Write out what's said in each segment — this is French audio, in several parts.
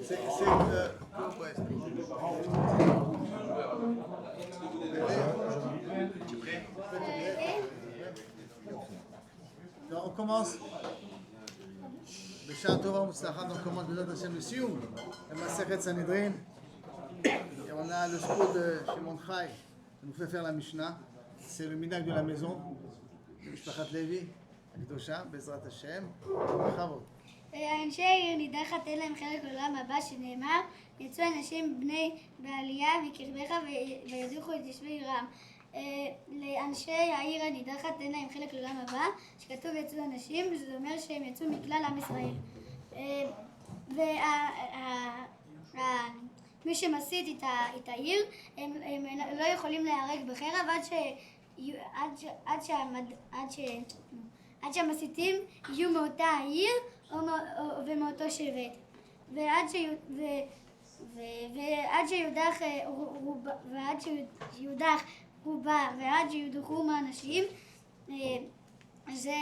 On commence. בשעה טובה ומוצלחת, on commence בעזרת השם לסיום במסכת סנהדרין. Et on a le school de Shimon Chai qui nous fait faire la Mishnah. C'est le minhag de la maison de משפחת לוי הקדושה, בעזרת השם. בכבוד. אנשי העיר נידחת אין להם חלק לעולם הבא, שנאמר יצאו אנשים בני בעלייה מקרבך וידריכו את יושבי עירם. לאנשי העיר הנידחת אין להם חלק לעולם הבא, שכתוב יצאו אנשים, זה אומר שהם יצאו מכלל עם ישראל. ומי שמסית את העיר, הם לא יכולים להיהרג בחרב עד שהמסיתים יהיו מאותה העיר ומאותו שבט. ועד שיודח רובה ועד שיודחו מהאנשים, זה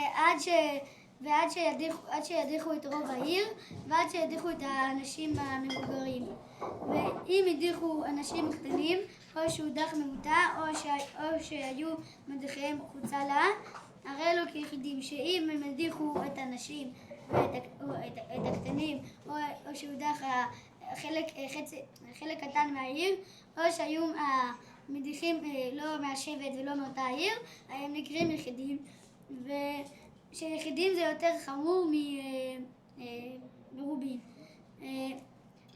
עד שידיחו את רוב העיר ועד שידיחו את האנשים המבוגרים. ואם ידיחו אנשים קטנים או שהודח ממותה או שהיו מדיחיהם חוצה לה, הרי לו כיחידים שאם הם ידיחו את האנשים את הקטנים או שהודח חלק קטן מהעיר או שהיו המדיחים לא מהשבט ולא מאותה העיר, הם נקראים יחידים, ושיחידים זה יותר חמור מרובים.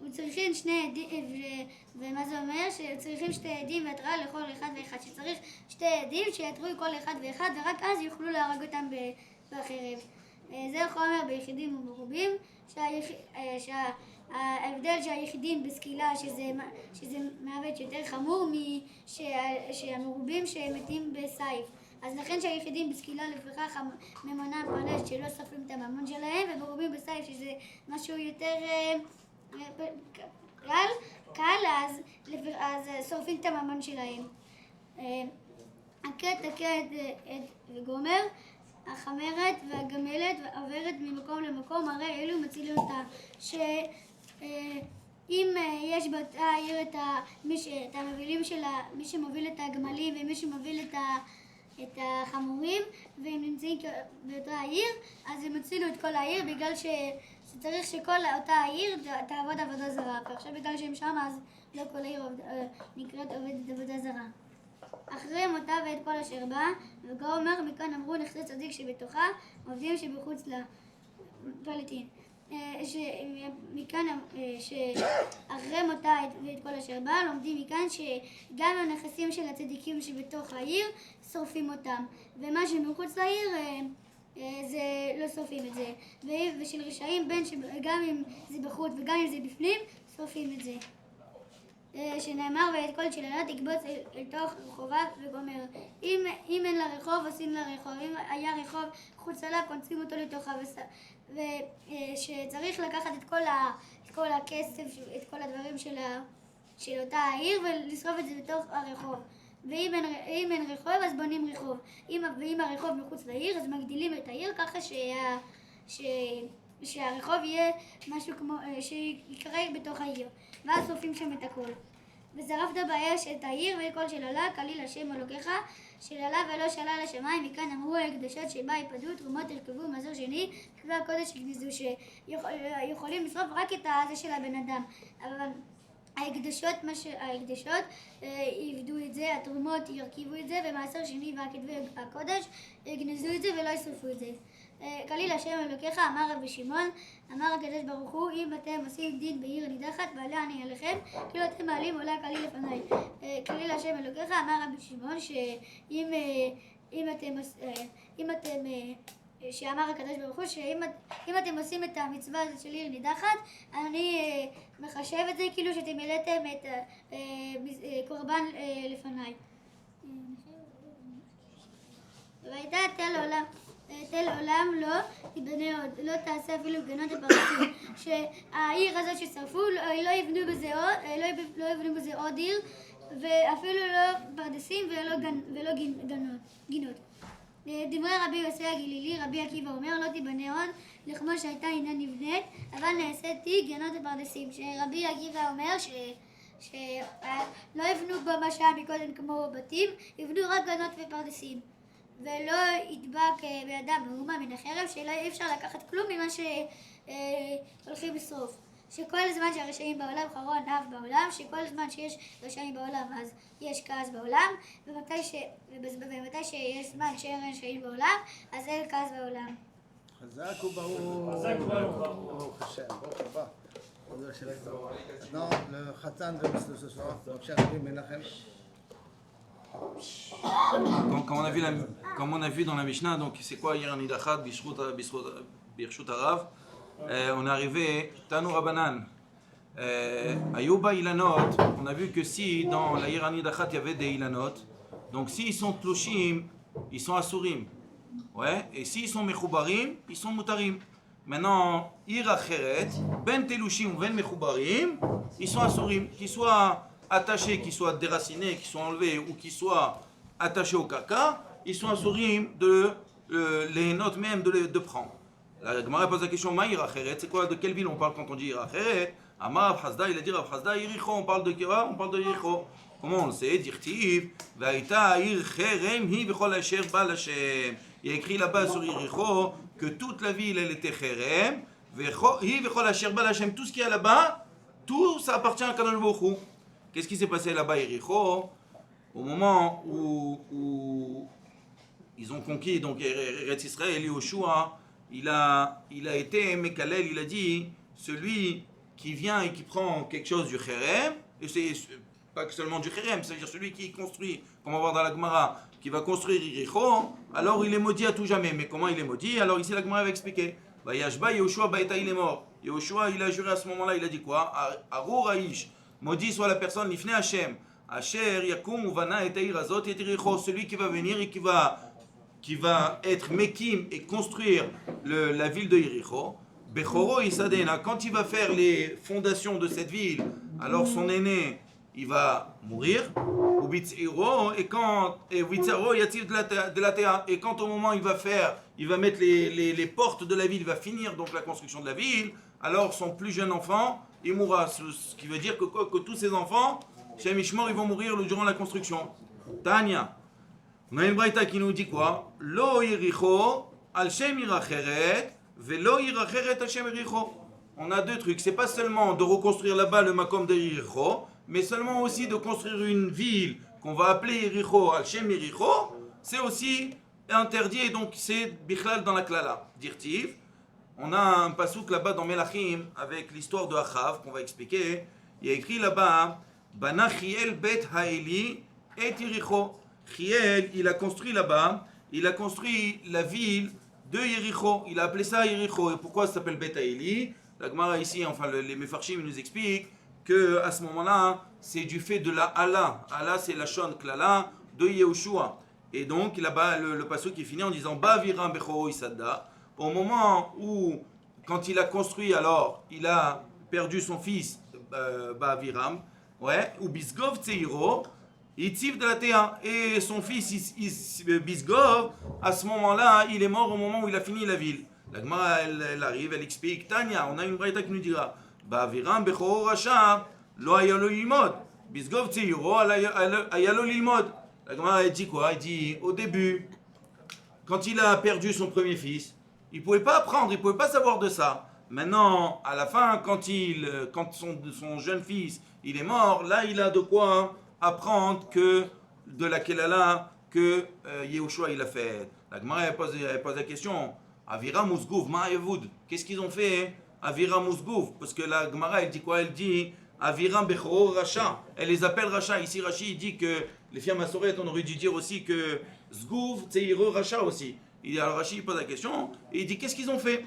וצריכים שני עדים, ומה זה אומר? שצריכים שתי עדים והתראה לכל אחד ואחד, שצריך שתי עדים שיתרו כל אחד ואחד ורק אז יוכלו להרג אותם בחרב. זה חומר ביחידים וברובים, שההבדל שהיחידים בסקילה שזה מעוות יותר חמור שהמרובים שמתים בסייף. אז לכן שהיחידים בסקילה לפיכך ממונם פרנש שלא סופרים את הממון שלהם, ומרובים בסייף שזה משהו יותר קל, אז שורפים את הממון שלהם. הקט וגומר, החמרת והגמלת עוברת ממקום למקום, הרי אלו מצילים אותה. שאם יש באותה העיר את המובילים שלה, מי שמוביל את הגמלים ומי שמוביל את החמורים, והם נמצאים באותה העיר, אז הם הצילו את כל העיר בגלל שצריך שכל אותה העיר תעבוד עבודה זרה. ועכשיו בגלל שהם שם אז לא כל העיר נקראת עובדת עבודה זרה. אחרי מותה ואת כל אשר בא, וגומר מכאן אמרו נכסי צדיק שבתוכה, עובדים שבחוץ לפליטין. מכאן שאחרי מותה ואת כל אשר בא, לומדים מכאן שגם הנכסים של הצדיקים שבתוך העיר שורפים אותם, ומה שמחוץ לעיר זה לא שורפים את זה. ושל רשעים גם אם זה בחוץ וגם אם זה בפנים שורפים את זה. שנאמר ואת כל שללה תקבוץ אל תוך רחובה וגומר. אם אין לה רחוב עושים לה רחוב, אם היה רחוב חוצה לה קונסים אותו לתוכה, ושצריך לקחת את כל הכסף, את כל הדברים של אותה העיר ולשרוף את זה בתוך הרחוב. ואם אין רחוב אז בונים רחוב. ואם הרחוב מחוץ לעיר אז מגדילים את העיר ככה שהרחוב יהיה משהו כמו שיקרה בתוך העיר, ואז שורפים שם את הכל. ושרפת באש את העיר ואת כל שללה, כליל השם אלוקיך, שללה ולא שלל לשמיים. מכאן אמרו הקדשות שבה יפדו, תרומות תרכבו, מזור שני, כתבי הקודש יגנזו, שיכולים לשרוף רק את הזה של הבן אדם. אבל ההקדשות יבדו את זה, התרומות ירכיבו את זה, ומעשר שני והכתבי הקודש יגנזו את זה ולא ישרפו את זה. כליל השם אלוקיך, אמר רבי שמעון, אמר הקדוש ברוך הוא, אם אתם עושים דין בעיר נידחת ועליה אני עליכם, כאילו אתם מעלים עולה כליל לפניי. כליל השם אלוקיך, אמר רבי שמעון, שאמר הקדוש ברוך הוא, שאם אתם עושים את המצווה הזאת של עיר נידחת, אני מחשב את זה כאילו שאתם העליתם את קורבן לפניי. והייתה תל עולם לא תיבנה עוד, לא תעשה אפילו גנות הפרסים. שהעיר הזאת ששרפו לא יבנו בזה עוד עיר, ואפילו לא פרדסים ולא גינות. דברי רבי יוסי הגלילי, רבי עקיבא אומר, לא תיבנה עוד לכמו שהייתה אינה נבנית, אבל נעשית היא גינות ופרדסים. שרבי עקיבא אומר שלא יבנו בו מה שהיה מקודם כמו בתים, יבנו רק גנות ופרדסים. ולא ידבק בידם מאומה מן החרב, שאי אפשר לקחת כלום ממה שהולכים לשרוף. שכל זמן שהרשעים בעולם חרון אף בעולם, שכל זמן שיש רשעים בעולם אז יש כעס בעולם, ומתי שיש זמן שאין רשעים בעולם אז אין כעס בעולם. חזק וברוך. חזק וברוך. ברוך השם, ברוך הבא. Maintenant, le khatan de ce soir, donc cher ami Menachem. Comme on a vu dans la Mishnah, donc c'est quoi hier en Idachat, Birshut Harav, on est arrivé, Tanu Rabanan, Ayuba Ilanot, on a vu que si dans la Irani Dachat il y avait des Ilanot, donc s'ils sont Tlushim, ils sont Asurim, ouais, et s'ils sont Mechoubarim, ils sont Mutarim. Maintenant, Ira Cheret, Ben Telushim ou Ben Mechoubarim, ils sont Asurim, qu'ils soient attachés, qu'ils soient déracinés, qu'ils soient enlevés ou qu'ils soient attachés au caca, ils sont Asurim de les notes même de prendre. La Gemara pose la question, Maïra Cheret, c'est quoi, de quelle ville on parle quand on dit Ira Cheret? Amar Rav Hasda, il a dit Rav Hasda, Yericho, on parle de quoi? On parle de Yericho. Comment on le sait? Dirtiv, Vaïta Ir Cherem, Hi Vechol Asher Bal Hashem. Il y a écrit là-bas sur Yericho que toute la ville elle était Cherem, Hi Vechol Asher Bal Hashem. Tout ce qu'il y a là-bas, tout ça appartient à Kadosh Baruch Hu. Qu'est-ce qui s'est passé là-bas à Yericho? Au moment où ils ont conquis donc Eretz Israël, Yoshua, il a été Mekalel, il a dit, celui qui vient et qui prend quelque chose du Cherem, et c'est pas seulement du Cherem, c'est-à-dire celui qui construit, comme on va voir dans la Gemara, qui va construire Yericho, alors il est maudit à tout jamais. Mais comment il est maudit? Alors ici la Gemara va expliquer. Yashba Yoshua Baïta, il est mort. Yoshua, il a juré à ce moment-là, il a dit quoi? Arur Aish, maudit soit la personne, Lifne Hashem, Asher Yakum Uvana et Taïr Azot et Yericho, celui qui va venir et qui va être Mekim et construire la ville de Yericho. Bechoro Isadena, quand il va faire les fondations de cette ville, alors son aîné, il va mourir. Et quand et quand au moment il va mettre les portes de la ville, il va finir donc la construction de la ville, alors son plus jeune enfant, il mourra. Ce qui veut dire que tous ses enfants, chez Mishmor, ils vont mourir durant la construction. Tanya. On a une braïta qui nous dit quoi? Lo Yericho al Shem Iracheret, velo Iracheret al Shem Yericho. On a deux trucs. C'est pas seulement de reconstruire là-bas le makom de Yericho, mais seulement aussi de construire une ville qu'on va appeler Yericho al Shem Yericho. C'est aussi interdit et donc c'est bichlal dans la klala. Dirtiv. On a un pasouk là-bas dans Melachim avec l'histoire de Achav qu'on va expliquer. Il y a écrit là-bas Bana Chiel Bet Haeli et Yericho. Chiel, il a construit là-bas, il a construit la ville de Yericho. Il a appelé ça Yericho. Et pourquoi ça s'appelle Bet Haeli? La Gemara ici, enfin les Mefarshim nous expliquent que à ce moment-là, c'est du fait de la Allah. Allah, c'est la Shon Klala de Yehoshua. Et donc là-bas, le passage qui finit en disant Ba'aviram Bechoro Isadda. Au moment où, quand il a construit, alors, il a perdu son fils Ba'aviram, ouais, ou Bisgov Tseiro. Itziv de la Théa, et son fils Bisgov, à ce moment-là, il est mort au moment où il a fini la ville. La Gemara, elle arrive, elle explique, Tanya, on a une braïta qui nous dira, Ba'aviram bechoro rasha, lo ayalo lilmod, Bisgov tzeiro, ayalo lilmod. La Gemara, elle dit quoi? Elle dit, au début, quand il a perdu son premier fils, il ne pouvait pas apprendre, il ne pouvait pas savoir de ça. Maintenant, à la fin, quand son jeune fils, il est mort, là, il a de quoi apprendre que de la Kelala que Yehoshua il a fait. La Gemara elle pose la question, Aviram Usgouv, Ma'ayavoud, qu'est-ce qu'ils ont fait Aviram Usgouv? Parce que la Gemara elle dit quoi? Elle dit Aviram Bechoro Racha. Elle les appelle Racha. Ici Rashi il dit que les filles Masoret on aurait dû dire aussi que Zgouv Tseiro Racha aussi. Alors Rashi il pose la question et il dit qu'est-ce qu'ils ont fait?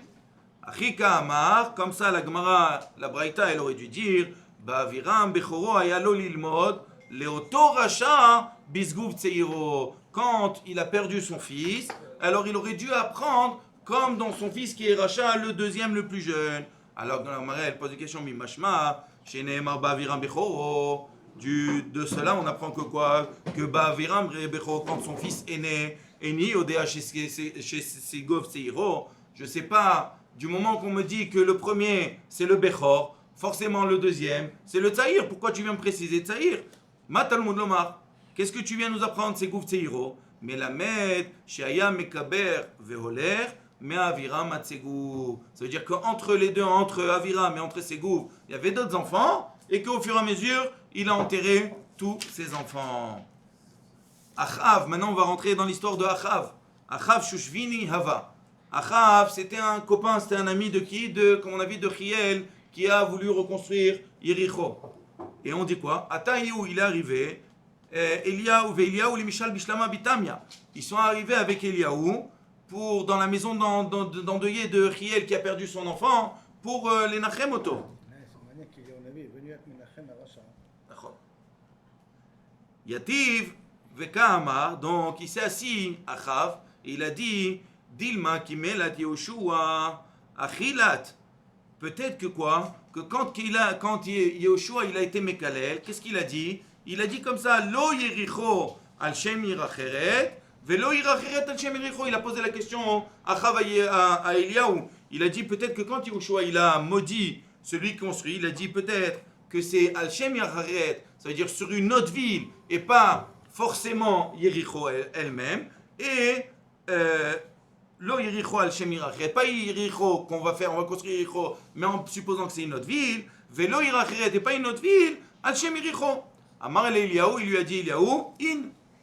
Achika Amar, comme ça la Gemara, la Braïta elle aurait dû dire Ba'aviram Bechoro Ayalo Lilmod. Léoto Racha Bisgouv Tseiro. Quand il a perdu son fils, alors il aurait dû apprendre comme dans son fils qui est Racha, le deuxième le plus jeune. Alors la Marie elle pose une question, Mimashma, chez Nehemar Ba'aviram Bechoro. De cela on apprend que quoi? Que Ba'aviram Bechoro, quand son fils est né, Eni Odea chez Segov Seiro, je ne sais pas, du moment qu'on me dit que le premier c'est le Bechor, forcément le deuxième c'est le Tsaïr. Pourquoi tu viens me préciser Tsaïr? Ma Talmud Lomar, qu'est-ce que tu viens nous apprendre Segov Seiro? Mais la med, Shaya Mekaber Veholer, mais Avira Matsegou. Ça veut dire qu'entre les deux, entre Aviram et entre Segou, il y avait d'autres enfants, et qu'au fur et à mesure, il a enterré tous ses enfants. Achav, maintenant on va rentrer dans l'histoire de Achav. Achav Shushvini Hava. Achav, c'était un copain, c'était un ami de qui? Comme on a vu, de Chiel, qui a voulu reconstruire Yericho. Et on dit quoi? Ataïou, il est arrivé. Eliaou, Eliaou, les Mishal Bishlama Bitamia. Ils sont arrivés avec Eliaou dans la maison d'endeuillé de Chiel qui a perdu son enfant pour les Nachemoto. Yativ Vekama, donc il s'est assis à Chav et il a dit Dilma Kimelat Yehoshua Achilat. Peut-être que quoi? Que quand Yehoshua il a été Mekalel, qu'est-ce qu'il a dit? Il a dit comme ça Lo Yericho al Shem Yiracheret. Il a posé la question à Eliaou. Il a dit peut-être que quand Yehoshua il a maudit celui qui construit, il a dit peut-être que c'est Al-Shem Yacharet, ça veut dire sur une autre ville et pas forcément Yericho elle-même. Et Lo Yericho Al-Shem Yacharet, pas Yericho qu'on va faire, on va construire Yericho, mais en supposant que c'est une autre ville. Velo Yacharet et pas une autre ville, Al-Shem Yericho. Amar Eliaou, il lui a dit Eliaou,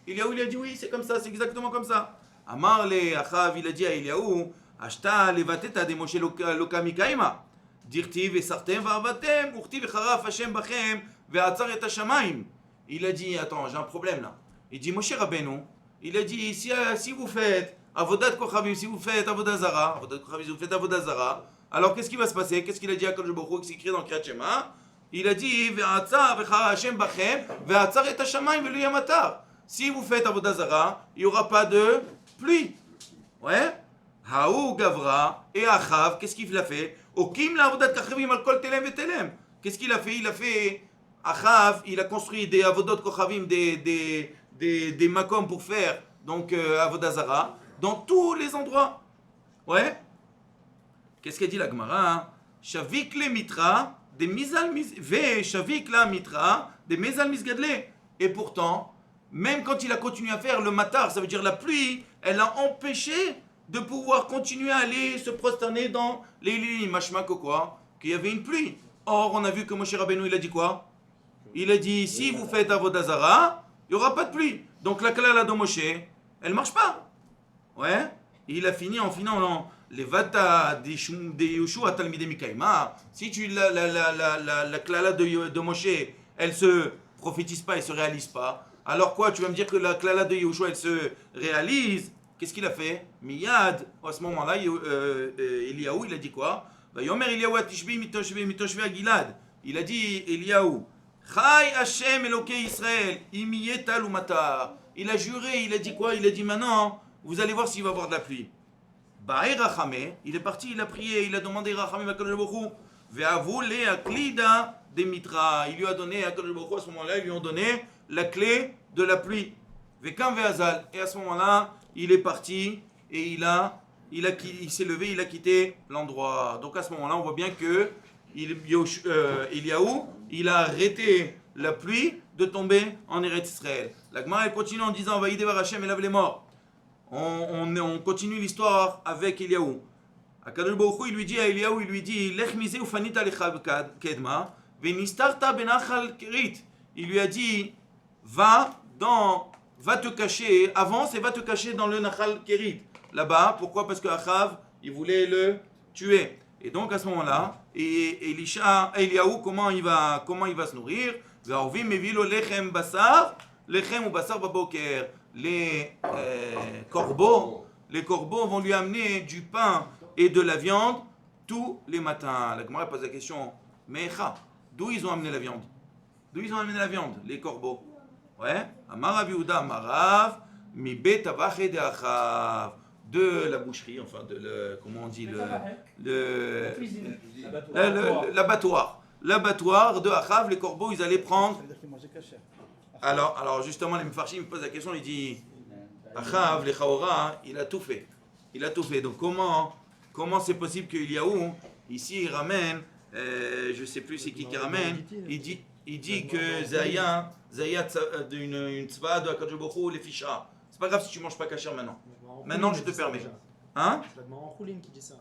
Eliaou il a dit oui, c'est comme ça, c'est exactement comme ça. Amar le Achav, il a dit à Eliaou, Ashta levateta de Moshe lokamikaima. Dirtiv et sartem va'avatem, urtiv et charaf Hashem bachem, ve'atzar et hashamayim. Il a dit, attends, j'ai un problème là. Il dit, Moshe Rabbeinu, il a dit, si vous faites avodat kochavim, si vous faites avodat zara, si vous faites avodat zara, alors qu'est-ce qui va se passer? Qu'est-ce qu'il a dit à Kadosh Baruch Hu, qu'est-ce qu'il écrit dans Kriyat Shema? Il a dit, ve'atzar et charaf Hashem bachem, ve'atzar et hashamayim ve'luyamatar. Si vous faites avodat zara, il n'y aura pas de pluie. Ouais? Haou Gavra et Achav, qu'est-ce qu'il a fait? Okim la avodat kochavim al kol telem vetelem. Qu'est-ce qu'il a fait? Il a fait Achav, il a construit des avodot kochavim, des makom pour faire donc avodat zara dans tous les endroits. Ouais? Qu'est-ce qu'a dit la Gemara? Shavik le mitra des mizal ve shavik la mitra des mizal misgadle. Et pourtant, même quand il a continué à faire le matar, ça veut dire la pluie, elle a empêché de pouvoir continuer à aller se prosterner dans les lits, machma que quoi, qu'il y avait une pluie. Or, on a vu que Moshe Rabbeinu, il a dit quoi? Il a dit, si vous faites avodat zara, il n'y aura pas de pluie. Donc la klala de Moshe, elle ne marche pas. Ouais? Et il a fini en finant les vata des Yoshua Talmidei Mikaima. Si tu la klala de Moshe, elle se prophétise pas, elle se réalise pas. Alors quoi, tu vas me dire que la klala de Yoshua, elle se réalise? Qu'est-ce qu'il a fait? Miyad, à ce moment-là, Eliaou, il a dit quoi? Yomer Eliaou atishbi mitoshvi agilad. Il a dit, Eliaou, Chai Hashem Elokei Israël, imiyetal ou matar. Il a juré, il a dit quoi? Il a dit maintenant, vous allez voir s'il va y avoir de la pluie. Ba'e Rachamé, il est parti, il a prié, il a demandé Rachamé à Kadosh Baruch Hu. Ve'avu le aklida de mitra. Il lui a donné à Kadosh Baruch Hu, à ce moment-là, ils lui ont donné la clé de la pluie. Ve'kam ve'azal. Et à ce moment-là, il est parti et il s'est levé, il a quitté l'endroit. Donc à ce moment-là, on voit bien que Eliaou, il a arrêté la pluie de tomber en Eretz Israël. La Gemara elle continue en disant Vaïdé var Hashem et lave les morts. On continue l'histoire avec Eliaou. Akadosh Baruch Hu, il lui dit à Eliaou, il lui dit Lech miseh ufanita lecha kedma venistarta benachal kerit. Il lui a dit va te cacher, avance et va te cacher dans le Nachal Kerit. Là-bas, pourquoi? Parce que Achav, il voulait le tuer. Et donc à ce moment-là, Eliaou, comment il va se nourrir? Les corbeaux vont lui amener du pain et de la viande tous les matins. La Gemara pose la question, mais d'où ils ont amené la viande? D'où ils ont amené la viande, les corbeaux? Ouais, Amarav Yehuda Amarav, mi bet avache de Achav, de la boucherie, enfin comment on dit l'abattoir de Achav, les corbeaux, ils allaient prendre. Alors justement, les Mefarshim me posent la question, ils disent Achav, les Chaora, il a tout fait. Il a tout fait. Donc comment c'est possible que Eliaou, ici, il ramène, je ne sais plus c'est qui ramène, il dit que Zaya d'une tzva de Akadosh Baruch Hu, les fichas. C'est pas grave si tu manges pas kasher maintenant. Maintenant, je te permets. Hein? C'est la Gemara en Choulin qui dit ça.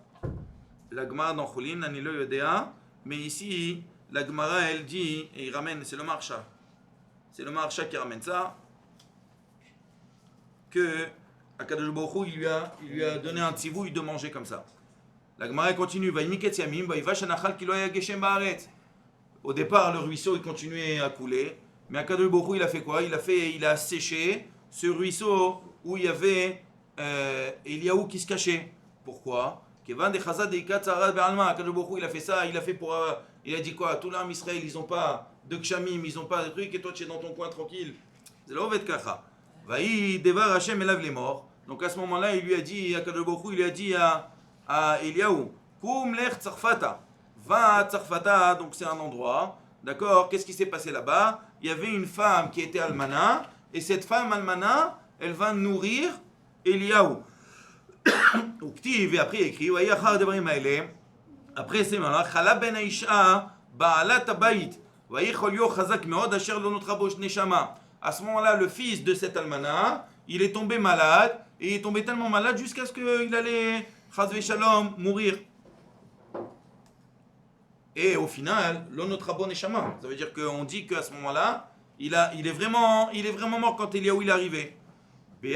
La Gemara dans Choulin, Ani lo yodea, mais ici, la Gemara, elle dit, et il ramène, c'est le Maharsha. C'est le Maharsha qui ramène ça, que Akadosh Baruch Hu, il lui a donné un tzivouille de manger comme ça. La Gemara continue, au départ, le ruisseau il continuait à couler, mais Akadosh Baruch Hu, il a fait quoi? Il a séché ce ruisseau où il y avait Eliaou qui se cachait. Pourquoi? Akadosh Baruch Hu, il a fait ça, il a dit quoi? Tout l'âme Israël, ils n'ont pas de kshamim, ils n'ont pas de trucs, et toi tu es dans ton coin tranquille. C'est là où va être kacha. Vaï devar Hashem elav les morts. Donc à ce moment-là, il lui a dit, Akadosh Baruch Hu, il a dit à Eliaou, Koum lech Tsarfata. Va à Tsarfata, donc c'est un endroit. D'accord? Qu'est-ce qui s'est passé là-bas? Il y avait une femme qui était almana, et cette femme almana, elle va nourrir Eliaou. Et après il écrit, après c'est maintenant, Chala ben Aisha, Baalat Abayit, Vayichol yo chazak meod asher lo notra bo neshama. À ce moment-là, le fils de cet almana, il est tombé malade, et il est tombé tellement malade jusqu'à ce qu'il allait, chaz shalom, mourir. Et au final, lo notra bo neshama. Ça veut dire qu'on dit qu'à ce moment-là, il est vraiment mort quand Eliaou il est arrivé. Qu'est-ce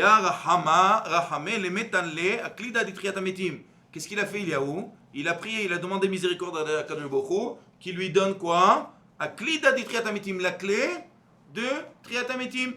qu'il a fait Eliaou? Il a prié, il a demandé miséricorde à Akadosh Baruch Hu, qui lui donne quoi? Aklida di triatametim, la clé de triatametim.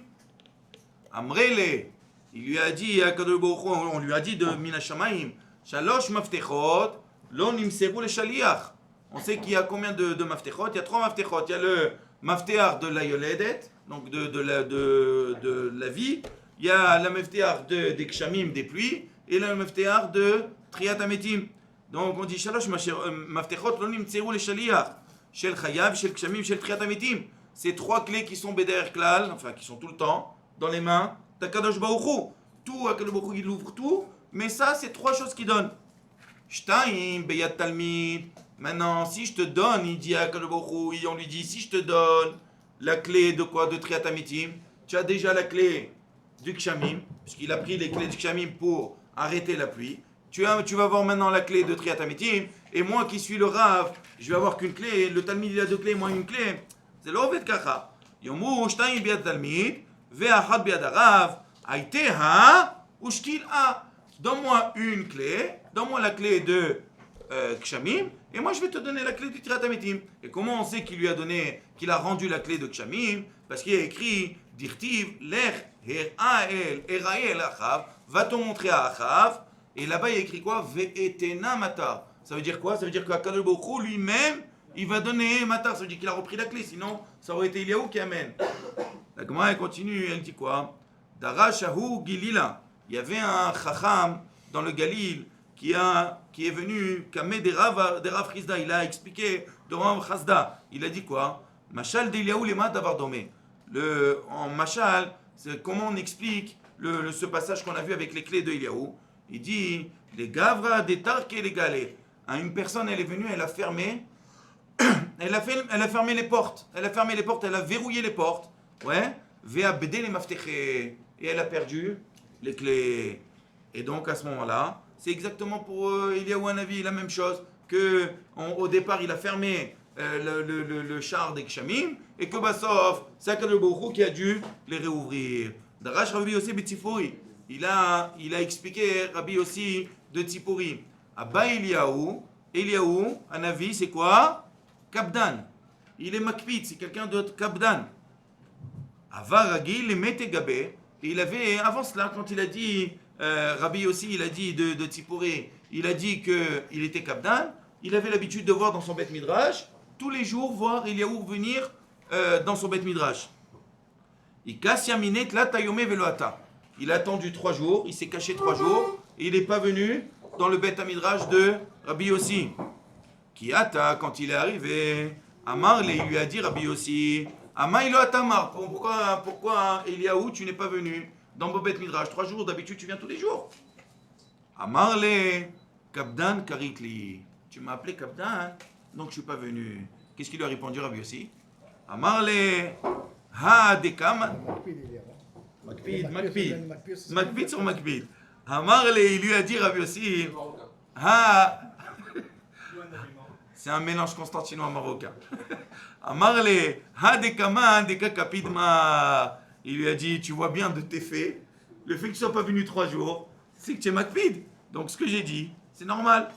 Amrele, il lui a dit à Akadosh Baruch Hu, on lui a dit de Minashamaim, Shalosh maftechot, lo nimseru le shaliach. On sait qu'il y a combien de maftechot? Il y a 3 maftechot. Il y a le mafteach de la yoledet, donc de la vie. Il y a la mefteach des kshamim, des pluies, et la mefteach de triat ametim. Donc on dit shalosh maftechot lo nimtzeru le shaliach shel chayav shel kshamim shel triat ametim. Ces 3 clés qui sont beder klal, enfin qui sont tout le temps dans les mains d'Akadosh Baruch Hu. Tout Akadosh Baruch Hu il ouvre tout, mais ça c'est 3 choses qu'il donne. Shtaim beyat talmid. Maintenant si je te donne, il dit à Akadosh Baruch Hu, on lui dit si je te donne la clé de quoi? De triat ametim. Tu as déjà la clé du kshamim, puisqu'il a pris les clés du kshamim pour arrêter la pluie. Tu vas avoir maintenant la clé de triat ametim, et moi qui suis le Rav, je vais avoir qu'une clé. Le Talmid il a 2 clés, moi une clé. C'est l'ovet kacha. Yomu shtaim biad Talmid, ve'achad biad Rav, aiteha ushkil a. Donne-moi une clé, donne-moi la clé de kshamim, et moi je vais te donner la clé du triat ametim. Et comment on sait qu'il lui a donné, qu'il a rendu la clé de kshamim? Parce qu'il y a écrit Dirtiv, lech, Erael, Achav, va te montrer à Achav, et là-bas il y a écrit quoi? Ve'etena matar. Ça veut dire quoi? Ça veut dire qu'Akadosh Baruch Hu lui-même, il va donner matar. Ça veut dire qu'il a repris la clé, sinon ça aurait été Eliaou qui amène. La Gemara elle continue, elle dit quoi? Darashahu Gilila. Il y avait un chacham dans le Galil qui est venu, Kameh des Rav Chizda, il a expliqué de Rav Chazda. Il a dit quoi? Mashal d'Eliaou lema davar domé. En Mashal, c'est comment on explique ce passage qu'on a vu avec les clés de Eliaou. Il dit les gavra des tark et les galets. Une personne, elle est venue, elle a fermé, elle a fermé les portes. Elle a verrouillé les portes. Ouais. Vea bede les mafteche. Et elle a perdu les clés. Et donc à ce moment-là, c'est exactement pour Eliaou Hanavi la même chose que au départ il a fermé le char des kshamim, et que Bassof, c'est Akadosh Baruch Hu qui a dû les réouvrir. Darash Rabbi aussi B'Tzipori, il a expliqué Rabbi aussi de Tzipori. Abba Eliaou Hanavi, c'est quoi? Kabdan. Il est makpit, c'est quelqu'un de Kabdan. Ava Ragil le mette gabé. Et il avait, avant cela, quand il a dit, Rabbi aussi, il a dit de Tzipori, il a dit qu'il était Kabdan, il avait l'habitude de voir dans son Beth Midrash, tous les jours, voir Eliaou venir dans son Beth Midrash. Il a attendu 3 jours, il s'est caché 3 jours, et il n'est pas venu dans le Beth Midrash de Rabbi Yossi. Qui ata, quand il est arrivé, Amar, il lui a dit Rabbi Yossi, Ama ilo atamar, pourquoi Eliaou, tu n'es pas venu? dans Bobet Midrash 3 jours, d'habitude tu viens tous les jours. Amarle, Kabdan Karitli. Tu m'as appelé Kabdan, donc je suis pas venu. Qu'est-ce qu'il lui a répondu Rabbi Yossi? Amarle, Ha Dekam. Makpid sur Makpid. Amarle, il lui a dit Rabbi Yossi, Ha. C'est un mélange constantinois-marocain. Amarle, Ha Dekama, Deka Kapidma. Il lui a dit, tu vois bien de tes faits, le fait que tu ne sois pas venu 3 jours, c'est que tu es Makpid. Donc ce que j'ai dit, c'est normal.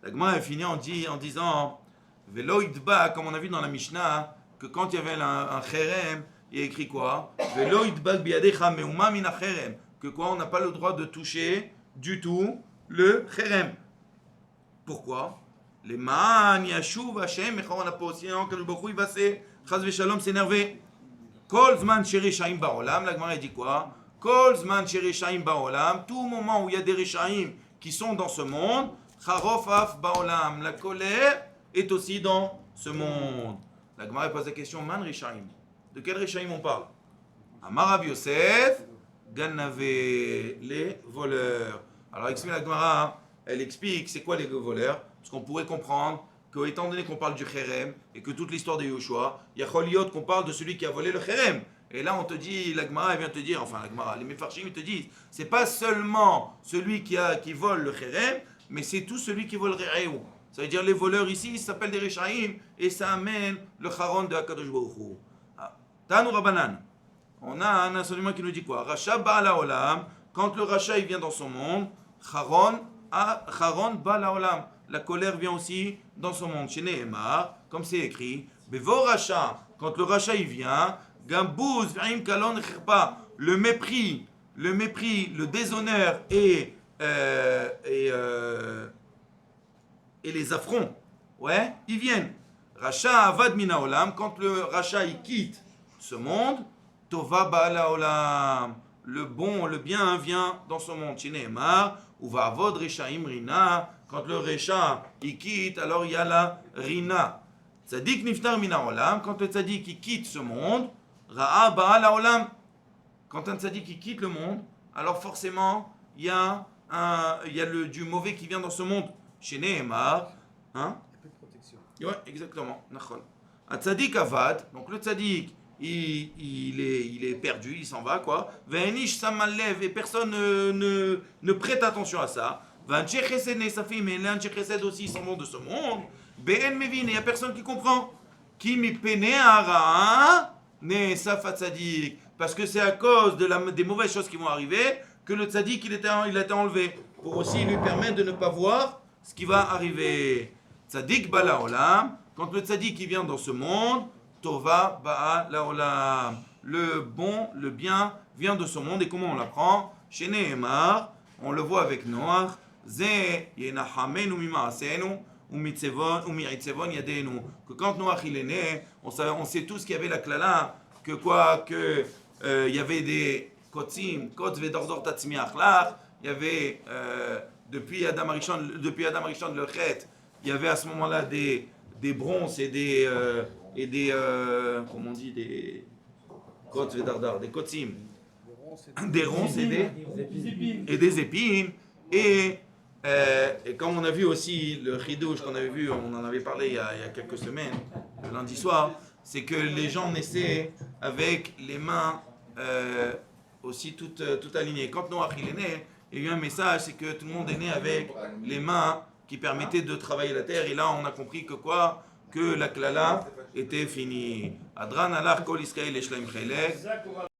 La Gemara a fini en disant, Velo Idba, comme on a vu dans la Mishnah, que quand il y avait un Cherem, il y a écrit quoi? Velo Idba biadecha meuma min Cherem. Que quoi? On n'a pas le droit de toucher du tout le Cherem. Pourquoi? Les man yashuv Hashem, et on n'a pas aussi un Kadosh Baruch Hu, il va s'énerver. Kol zman shereshaim baolam, la Gemara dit quoi? Kol zman shereshaim baolam, tout moment où il y a des reshaim qui sont dans ce monde, charof af baolam, la colère est aussi dans ce monde. La Gemara pose la question, man reshaim, de quel reshaim on parle? Amar Rav Yosef, ganave, les voleurs. Alors explique la Gemara, elle explique c'est quoi les voleurs, parce qu'on pourrait comprendre que étant donné qu'on parle du Cherem et que toute l'histoire de Yoshua, il y a Choliot qu'on parle de celui qui a volé le Cherem. Et là on te dit, la Gemara elle vient te dire, enfin la Gemara, les Mefarshim ils te disent, c'est pas seulement celui qui vole le Cherem, mais c'est tout celui qui vole le Re'eu. Ça veut dire les voleurs ici, ça s'appelle des Reshaim et ça amène le Charon de Hakadosh Baruch Hu. Tanu Rabanan. On a un enseignement qui nous dit quoi? Racha Ba'ala Olam, quand le Racha il vient dans son monde, Charon Ba'ala Olam. La colère vient aussi dans son monde. Chez Nehemar, comme c'est écrit, Bevo Racha, quand le Racha il vient, Gambouz, V'im Kalon Chirpa, le mépris, le déshonneur et les affronts, ouais, ils viennent. Racha Avad Mina Olam, quand le Racha il quitte ce monde, Tova Ba'ala Olam, le bon, le bien vient dans son monde. Chez Nehemar, Uva Avod Reshaim Rina, quand le Recha il quitte, alors il y a la Rina. Tzadik Niftar Mina Olam, quand le Tzadik il quitte ce monde, Ra'a Ba'ala Olam, quand un Tzadik il quitte le monde, alors forcément il y a du mauvais qui vient dans ce monde. Chez Nehemar, hein? Il y a peu de protection. Ouais, exactement. Un Tzadik Avad, donc le Tzadik il est perdu, il s'en va quoi. Ve'enish Samallev, et personne ne prête attention à ça. V'anche chesed nesafim, et les anche chesed aussi s'en vont de ce monde. Be'en mevin, et il n'y a personne qui comprend. Ki mi pene hara nesaf tzadik, parce que c'est à cause des mauvaises choses qui vont arriver que le tzadik il a été enlevé, pour aussi lui permettre de ne pas voir ce qui va arriver. Tzadik bala olam, quand le tzadik il vient dans ce monde, Tova Ba'ala Olam. Le bon, le bien vient de ce monde. Et comment on l'apprend? Chez Nehemar, on le voit avec Noach. Ze yenachamenu mima'asenu umi'itzevon yadenu. Que quand Noach il est né, on sait tous qu'il y avait la klala, que il y avait des kotzim, kotz vedordor tatzmiach lach. Il y avait depuis Adam Arishon le chet, il y avait à ce moment-là des bronzes et des comment on dit, des kotz vedardar, des kotzim, des ronces et des épines. Et comme on a vu aussi le chidouche qu'on avait vu, on en avait parlé il y a quelques semaines, le lundi soir, c'est que les gens naissaient avec les mains aussi toutes alignées. Quand Noach il est né, il y a eu un message, c'est que tout le monde est né avec les mains qui permettaient de travailler la terre. Et là, on a compris que la klala était finie. Adran alach kol Israël et shleim chelek.